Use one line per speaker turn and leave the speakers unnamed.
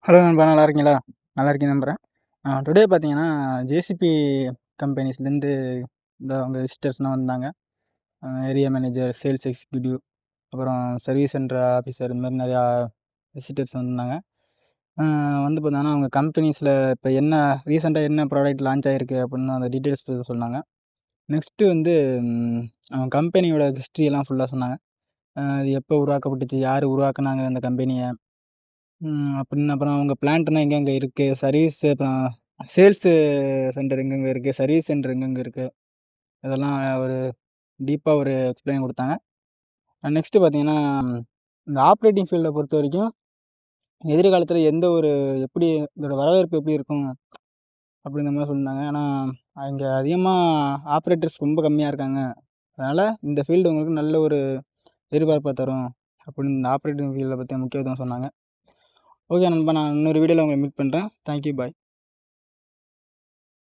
Hello நண்பா, நல்லா இருக்கீங்களா? நல்லா இருக்கேன்னு நம்புறேன். டுடே பார்த்தீங்கன்னா, ஜேசிபி கம்பெனிஸ்லேருந்து அவங்க விசிட்டர்ஸ்லாம் வந்தாங்க. ஏரியா மேனேஜர், சேல்ஸ் எக்ஸிக்யூட்டிவ், அப்புறம் சர்வீஸ் சென்டர் ஆஃபீஸர் இந்த மாரி நெறையா விசிட்டர்ஸ் வந்திருந்தாங்க. வந்து பார்த்தீங்கன்னா, அவங்க கம்பெனிஸில இப்ப என்ன ரீசென்ட்டா என்ன ப்ராடக்ட் லான்ச் ஆயிருக்கு அப்படின்னு அந்த டீட்டெயில்ஸ் சொன்னாங்க. நெக்ஸ்ட்டு வந்து அவங்க கம்பெனியோட ஹிஸ்ட்ரியெல்லாம் ஃபுல்லா சொன்னாங்க. அது எப்போ உருவாக்கப்பட்டுச்சு? யார் உருவாக்குனாங்க அந்த கம்பெனிய? அப்படின்னு அப்புறம் அவங்க பிளான்ட்னா எங்கெங்க இருக்கு? சர்வீஸ் அப்புறம் சேல்ஸு சென்டர் எங்கெங்க இருக்கு? சர்வீஸ் சென்டர் எங்கெங்க இருக்கு? இதெல்லாம் ஒரு டீப்பா ஒரு எக்ஸ்ப்ளைன் குடுத்தாங்க. நெக்ஸ்ட்டு பார்த்தீங்கன்னா, இந்த ஆப்ரேட்டிங் ஃபீல்ட பொறுத்தவரைக்கும், எதிர்காலத்தில எந்த ஒரு எப்படி இதோட வரவேற்பு எப்படி இருக்கும்? அப்படிங்கிற மாரி சொல்லியிருந்தாங்க. ஏன்னா, இங்க அதிகமா ஆப்ரேட்டர்ஸ் ரொம்ப கம்மியா இருக்காங்க. அதனால இந்த ஃபீல்டு உங்களுக்கு நல்ல ஒரு எதிர்பார்ப்ப தரும். அப்படின்னு இந்த ஆப்ரேட்டிங் ஃபீல்ட பத்தி முக்கியத்துவம் சொன்னாங்க. ஓகே நண்பா, நான் இன்னொரு வீடியோல உங்கள மீட் பண்றேன். Thank you. பாய்.